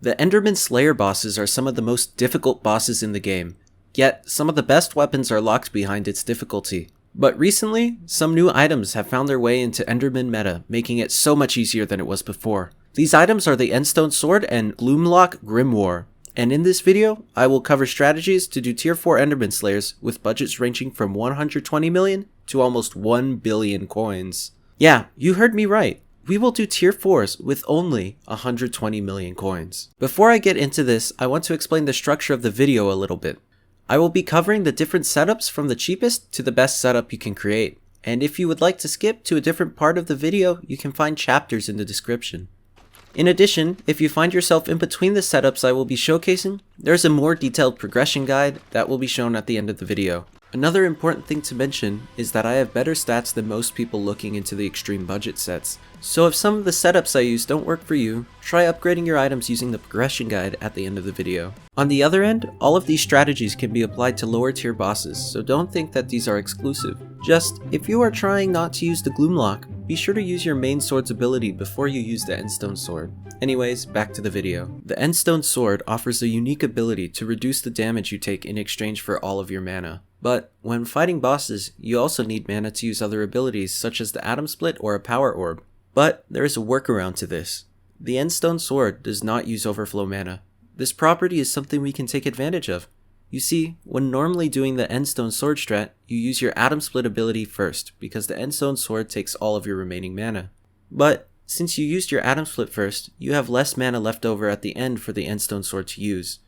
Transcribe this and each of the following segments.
The Enderman Slayer bosses are some of the most difficult bosses in the game, yet some of the best weapons are locked behind its difficulty. But recently, some new items have found their way into Enderman meta, making it so much easier than it was before. These items are the ENDSTONE Sword and GLOOMLOCK Grimoire, and in this video, I will cover strategies to do tier 4 Enderman Slayers with budgets ranging from 120 million to almost 1 billion coins. Yeah, you heard me right. We will do tier 4s with only 120 million coins. Before I get into this, I want to explain the structure of the video a little bit. I will be covering the different setups from the cheapest to the best setup you can create. And if you would like to skip to a different part of the video, you can find chapters in the description. In addition, if you find yourself in between the setups I will be showcasing, there's a more detailed progression guide that will be shown at the end of the video. Another important thing to mention is that I have better stats than most people looking into the extreme budget sets. So if some of the setups I use don't work for you, try upgrading your items using the progression guide at the end of the video. On the other end, all of these strategies can be applied to lower tier bosses, so don't think that these are exclusive. Just, if you are trying not to use the GLOOMLOCK, be sure to use your main sword's ability before you use the ENDSTONE Sword. Anyways, back to the video. The ENDSTONE Sword offers a unique ability to reduce the damage you take in exchange for all of your mana. But when fighting bosses, you also need mana to use other abilities such as the Atom Split or a Power Orb. But there is a workaround to this. The ENDSTONE Sword does not use overflow mana. This property is something we can take advantage of. You see, when normally doing the ENDSTONE Sword strat, you use your Atom Split ability first because the ENDSTONE Sword takes all of your remaining mana. But since you used your Atom Split first, you have less mana left over at the end for the ENDSTONE Sword to use.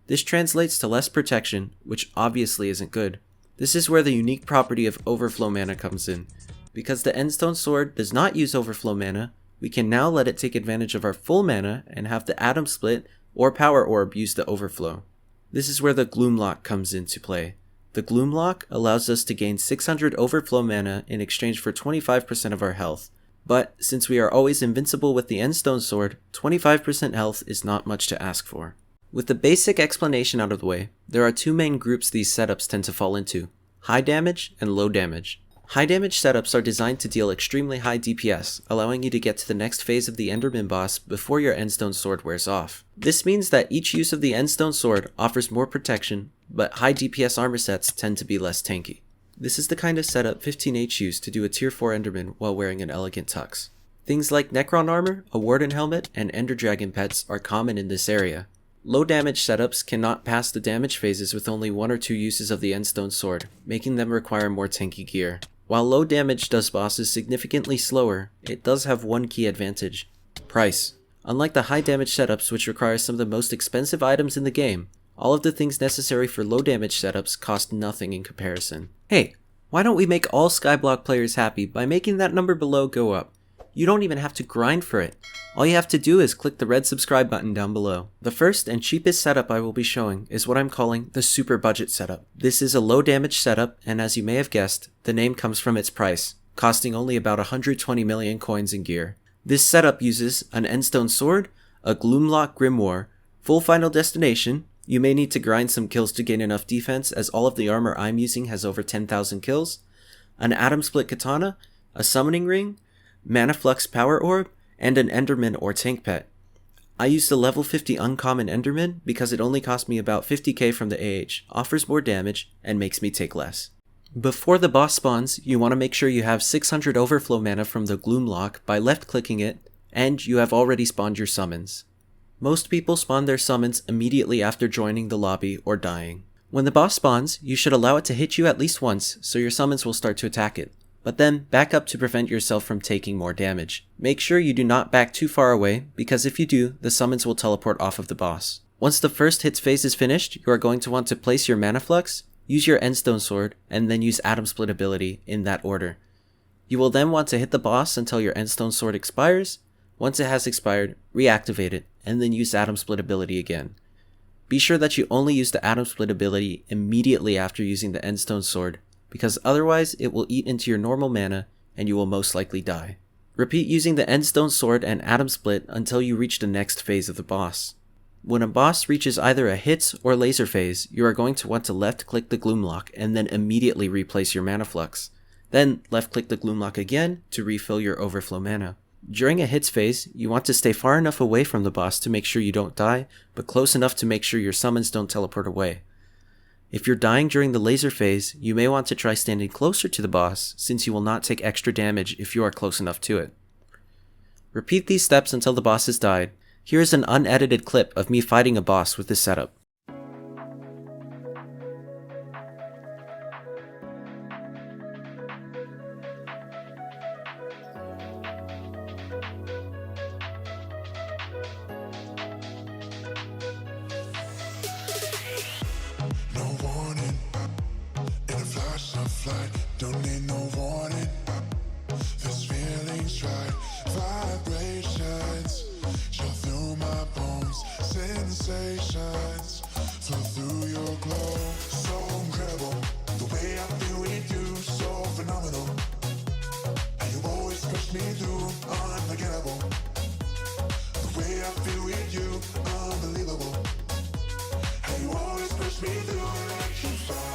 This translates to less protection, which obviously isn't good. This is where the unique property of overflow mana comes in. Because the ENDSTONE Sword does not use overflow mana, we can now let it take advantage of our full mana and have the Atom Split or Power Orb use the overflow. This is where the GLOOMLOCK comes into play. The GLOOMLOCK allows us to gain 600 overflow mana in exchange for 25% of our health. But since we are always invincible with the ENDSTONE Sword, 25% health is not much to ask for. With the basic explanation out of the way, there are two main groups these setups tend to fall into: high damage and low damage. High damage setups are designed to deal extremely high DPS, allowing you to get to the next phase of the Enderman boss before your ENDSTONE Sword wears off. This means that each use of the ENDSTONE Sword offers more protection, but high DPS armor sets tend to be less tanky. This is the kind of setup 15H used to do a tier 4 Enderman while wearing an elegant tux. Things like Necron armor, a Warden helmet, and Ender Dragon pets are common in this area. Low damage setups cannot pass the damage phases with only 1 or 2 uses of the ENDSTONE Sword, making them require more tanky gear. While low damage does bosses significantly slower, it does have one key advantage: price. Unlike the high damage setups, which require some of the most expensive items in the game, all of the things necessary for low damage setups cost nothing in comparison. Hey, why don't we make all Skyblock players happy by making that number below go up? You don't even have to grind for it. All you have to do is click the red subscribe button down below. The first and cheapest setup I will be showing is what I'm calling the super budget setup. This is a low damage setup, and as you may have guessed, the name comes from its price, costing only about 120 million coins in gear. This setup uses an ENDSTONE Sword, a GLOOMLOCK Grimoire, full Final Destination. You may need to grind some kills to gain enough defense, as all of the armor I'm using has over 10,000 kills, an Atom Split Katana, a Summoning Ring, Mana Flux Power Orb, and an Enderman or tank pet. I used the level 50 uncommon Enderman because it only cost me about 50k from the AH, offers more damage, and makes me take less. Before the boss spawns, you want to make sure you have 600 overflow mana from the GLOOMLOCK by left clicking it, and you have already spawned your summons. Most people spawn their summons immediately after joining the lobby or dying. When the boss spawns, you should allow it to hit you at least once so your summons will start to attack it. But then back up to prevent yourself from taking more damage. Make sure you do not back too far away, because if you do, the summons will teleport off of the boss. Once the first hits phase is finished, you are going to want to place your Mana Flux, use your ENDSTONE Sword, and then use Atom Split ability in that order. You will then want to hit the boss until your ENDSTONE Sword expires. Once it has expired, reactivate it, and then use Atom Split ability again. Be sure that you only use the Atom Split ability immediately after using the ENDSTONE Sword, because otherwise it will eat into your normal mana and you will most likely die. Repeat using the ENDSTONE Sword and Atom Split until you reach the next phase of the boss. When a boss reaches either a hits or laser phase, you are going to want to left click the GLOOMLOCK and then immediately replace your Mana Flux. Then left click the GLOOMLOCK again to refill your overflow mana. During a hits phase, you want to stay far enough away from the boss to make sure you don't die, but close enough to make sure your summons don't teleport away. If you're dying during the laser phase, you may want to try standing closer to the boss, since you will not take extra damage if you are close enough to it. Repeat these steps until the boss has died. Here is an unedited clip of me fighting a boss with this setup. Don't need no warning. This feeling's right. Vibrations chill through my bones. Sensations flow through your glow. So incredible, the way I feel with you, so phenomenal. And you always push me through, unforgettable. The way I feel with you, unbelievable. And you always push me through, electrified.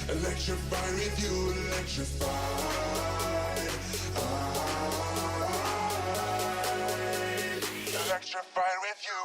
Electrified with you, electrified. Electrified with you.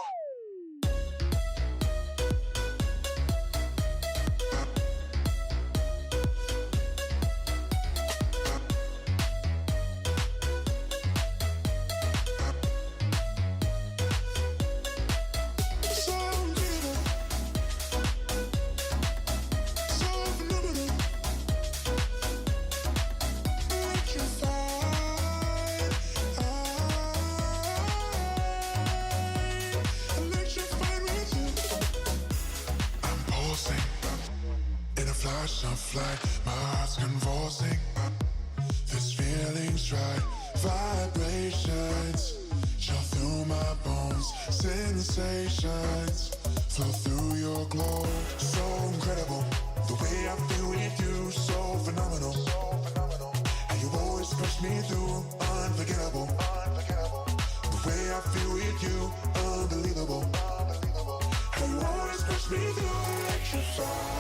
Flash of flight, my heart's convulsing. This feeling's right. Vibrations chill through my bones. Sensations flow through your glow. So incredible, the way I feel with you, so phenomenal. And you always push me through, unforgettable. The way I feel with you, unbelievable. And you always push me through, electrified.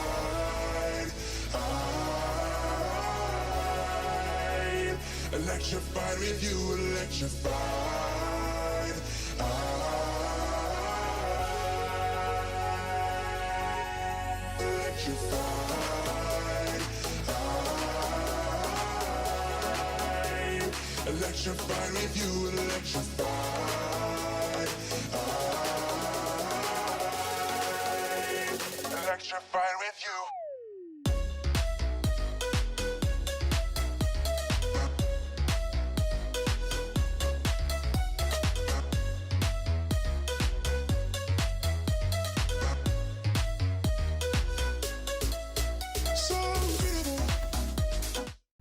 Electrified with you, electrified. Electrified. Electrified with you, electrified. Electrified with you.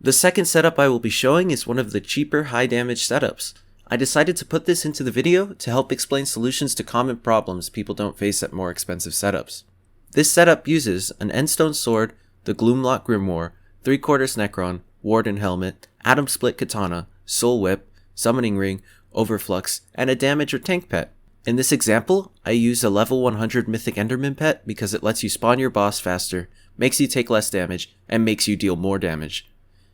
The second setup I will be showing is one of the cheaper high damage setups. I decided to put this into the video to help explain solutions to common problems people don't face at more expensive setups. This setup uses an ENDSTONE sword, the GLOOMLOCK Grimoire, 3/4 Necron, Warden Helmet, Atom Split Katana, Soul Whip, Summoning Ring, Overflux, and a damage or tank pet. In this example, I use a level 100 Mythic Enderman pet because it lets you spawn your boss faster, makes you take less damage, and makes you deal more damage.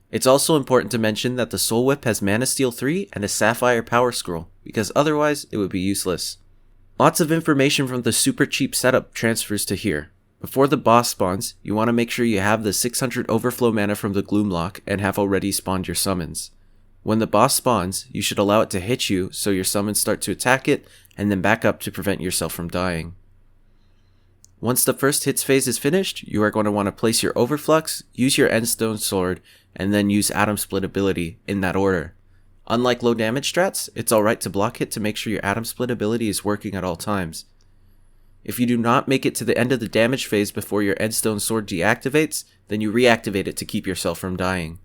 It's also important to mention that the Soul Whip has Mana Steel 3 and a Sapphire Power Scroll, because otherwise it would be useless. Lots of information from the super cheap setup transfers to here. Before the boss spawns, you want to make sure you have the 600 overflow mana from the GLOOMLOCK and have already spawned your summons. When the boss spawns, you should allow it to hit you so your summons start to attack it, and then back up to prevent yourself from dying. Once the first hits phase is finished, you are going to want to place your Overflux, use your ENDSTONE sword, and then use Atom Split ability in that order. Unlike low damage strats, it's alright to block hit to make sure your Atom Split ability is working at all times. If you do not make it to the end of the damage phase before your ENDSTONE sword deactivates, then you reactivate it to keep yourself from dying.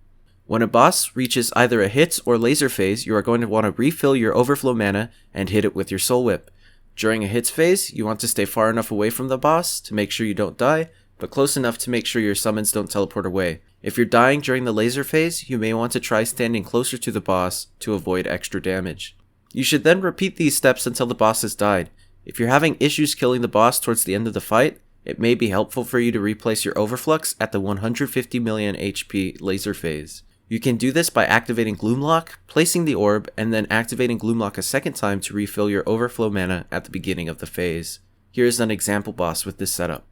When a boss reaches either a hits or laser phase, you are going to want to refill your overflow mana and hit it with your Soul Whip. During a hits phase, you want to stay far enough away from the boss to make sure you don't die, but close enough to make sure your summons don't teleport away. If you're dying during the laser phase, you may want to try standing closer to the boss to avoid extra damage. You should then repeat these steps until the boss has died. If you're having issues killing the boss towards the end of the fight, It may be helpful for you to replace your overflux at the 150 million HP laser phase. You can do this by activating GLOOMLOCK, placing the orb, and then activating GLOOMLOCK a second time to refill your overflow mana at the beginning of the phase. Here's an example boss with this setup.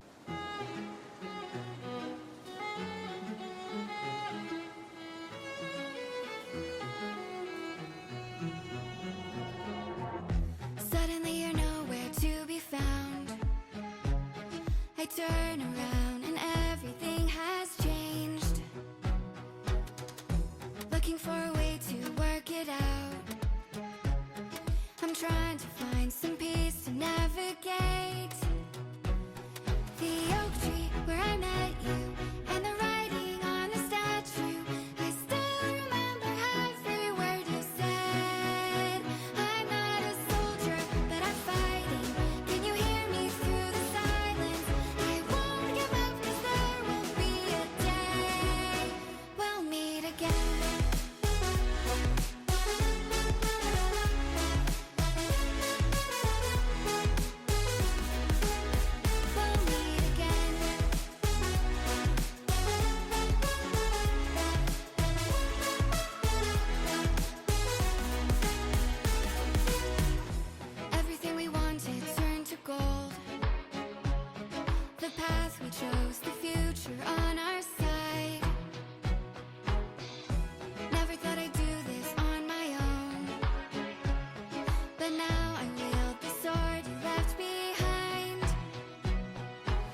Suddenly you're nowhere to be found. I turn around and everything has changed. Looking for a way to work it out. I'm trying to find some peace to navigate. The oak tree where I met you and the writing on the statue. I still remember every word you said. I'm not a soldier, but I'm fighting. Can you hear me through the silence? I won't give up 'cause there will be a day we'll meet again. We'll meet again. Everything we wanted turned to gold. The path we chose, the future on our side. Never thought I'd do this on my own, but now I wield the sword you left behind.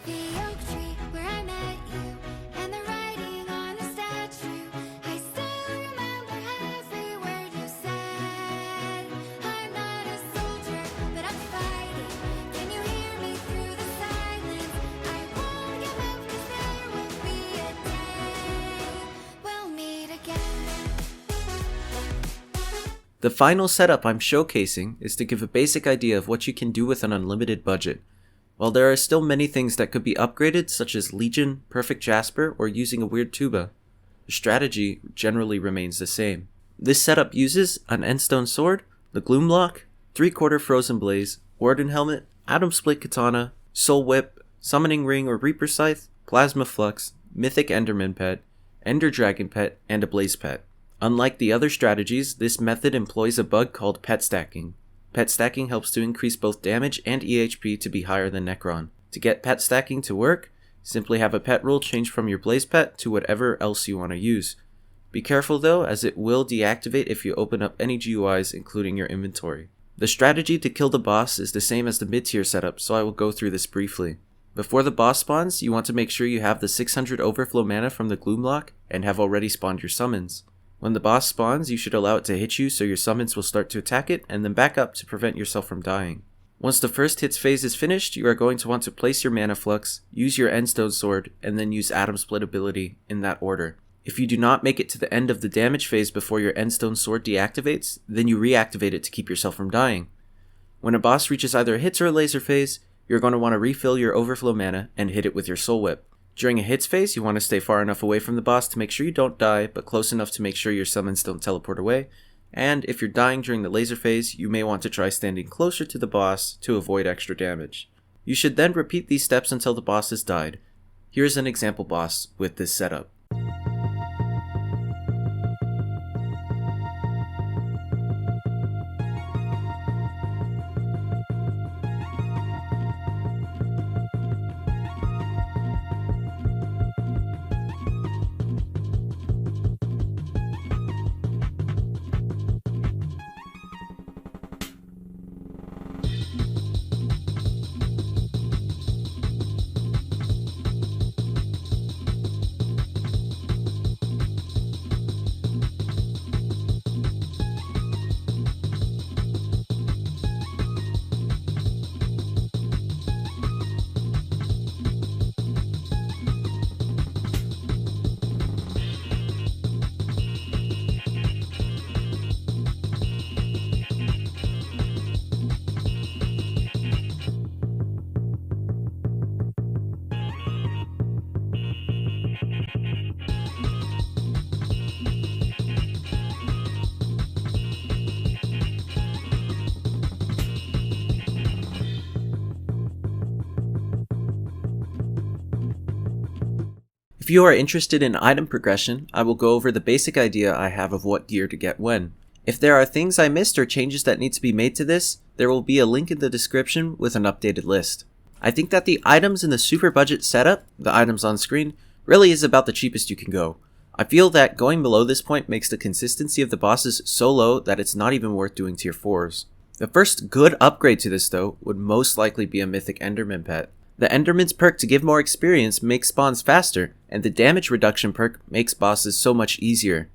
The oak tree where I met you and the writing on the statue. I still remember every word you said. I'm not a soldier, but I'm fighting. Can you hear me through the silence? I won't give up 'cause there will be a day we'll meet again. The final setup I'm showcasing is to give a basic idea of what you can do with an unlimited budget. While there are still many things that could be upgraded, such as Legion, Perfect Jasper, or using a weird tuba, the strategy generally remains the same. This setup uses an ENDSTONE sword, the GLOOMLOCK, 3/4 Frozen Blaze, Warden Helmet, Atom Split Katana, Soul Whip, Summoning Ring or Reaper Scythe, Plasma Flux, Mythic Enderman Pet, Ender Dragon Pet, and a Blaze Pet. Unlike the other strategies, this method employs a bug called pet stacking. Pet stacking helps to increase both damage and EHP to be higher than Necron. To get pet stacking to work, simply have a pet rule change from your Blaze Pet to whatever else you want to use. Be careful though, as it will deactivate if you open up any GUIs including your inventory. The strategy to kill the boss is the same as the mid-tier setup, so I will go through this briefly. Before the boss spawns, you want to make sure you have the 600 overflow mana from the GLOOMLOCK and have already spawned your summons. When the boss spawns, you should allow it to hit you so your summons will start to attack it and then back up to prevent yourself from dying. Once the first hits phase is finished, you are going to want to place your mana flux, use your ENDSTONE sword, and then use Atom Split ability in that order. If you do not make it to the end of the damage phase before your ENDSTONE sword deactivates, then you reactivate it to keep yourself from dying. When a boss reaches either a hits or a laser phase, you're going to want to refill your overflow mana and hit it with your Soul Whip. During a hits phase, you want to stay far enough away from the boss to make sure you don't die, but close enough to make sure your summons don't teleport away. And if you're dying during the laser phase, you may want to try standing closer to the boss to avoid extra damage. You should then repeat these steps until the boss has died. Here's an example boss with this setup. If you are interested in item progression, I will go over the basic idea I have of what gear to get when. If there are things I missed or changes that need to be made to this, there will be a link in the description with an updated list. I think that the items in the super budget setup, the items on screen, really is about the cheapest you can go. I feel that going below this point makes the consistency of the bosses so low that it's not even worth doing tier 4s. The first good upgrade to this though would most likely be a mythic Enderman pet. The Enderman's perk to give more experience makes spawns faster, and the damage reduction perk makes bosses so much easier.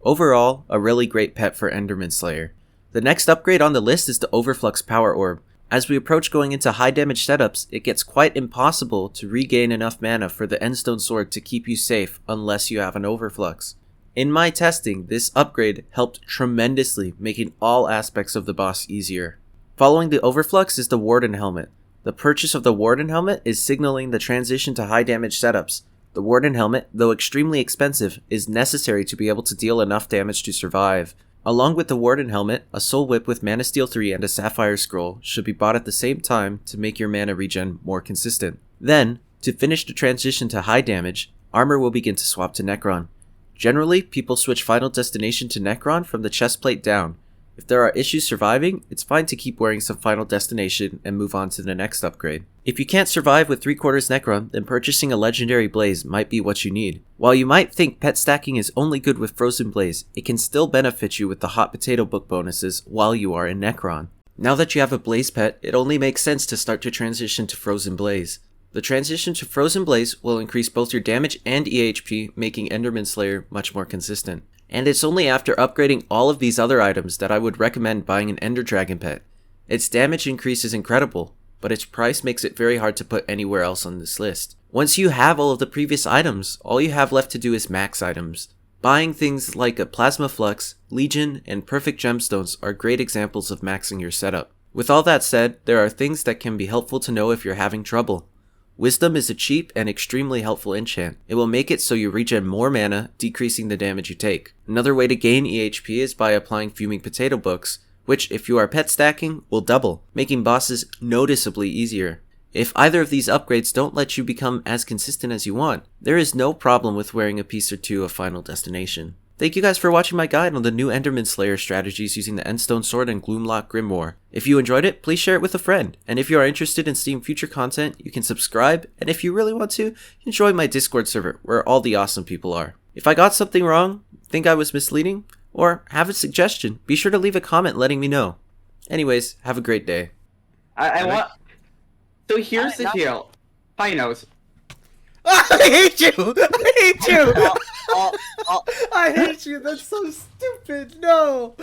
Overall, a really great pet for Enderman Slayer. The next upgrade on the list is the Overflux Power Orb. As we approach going into high damage setups, it gets quite impossible to regain enough mana for the Endstone sword to keep you safe unless you have an Overflux. In my testing, this upgrade helped tremendously, making all aspects of the boss easier. Following the Overflux is the Warden Helmet. The purchase of the Warden Helmet is signaling the transition to high damage setups. The Warden Helmet, though extremely expensive, is necessary to be able to deal enough damage to survive. Along with the Warden Helmet, a Soul Whip with Mana Steel 3 and a Sapphire Scroll should be bought at the same time to make your mana regen more consistent. Then, to finish the transition to high damage, armor will begin to swap to Necron. Generally, people switch Final Destination to Necron from the chestplate down. If there are issues surviving, it's fine to keep wearing some Final Destination and move on to the next upgrade. If you can't survive with 3/4 Necron, then purchasing a Legendary Blaze might be what you need. While you might think pet stacking is only good with Frozen Blaze, it can still benefit you with the Hot Potato book bonuses while you are in Necron. Now that you have a Blaze pet, it only makes sense to start to transition to Frozen Blaze. The transition to Frozen Blaze will increase both your damage and EHP, making Enderman Slayer much more consistent. And it's only after upgrading all of these other items that I would recommend buying an Ender Dragon pet. Its damage increase is incredible, but its price makes it very hard to put anywhere else on this list. Once you have all of the previous items, all you have left to do is max items. Buying things like a Plasma Flux, Legion, and Perfect Gemstones are great examples of maxing your setup. With all that said, there are things that can be helpful to know if you're having trouble. Wisdom is a cheap and extremely helpful enchant. It will make it so you regen more mana, decreasing the damage you take. Another way to gain EHP is by applying Fuming Potato Books, which, if you are pet stacking, will double, making bosses noticeably easier. If either of these upgrades don't let you become as consistent as you want, there is no problem with wearing a piece or two of Final Destination. Thank you guys for watching my guide on the new Enderman Slayer strategies using the Endstone Sword and GLOOMLOCK Grimoire. If you enjoyed it, please share it with a friend. And if you are interested in seeing future content, you can subscribe, and if you really want to, join my Discord server, where all the awesome people are. If I got something wrong, think I was misleading, or have a suggestion, be sure to leave a comment letting me know. Anyways, have a great day. I want... So here's the deal. Hi, Nose. I hate you! I hate you! Oh, I hate you! That's so stupid! No!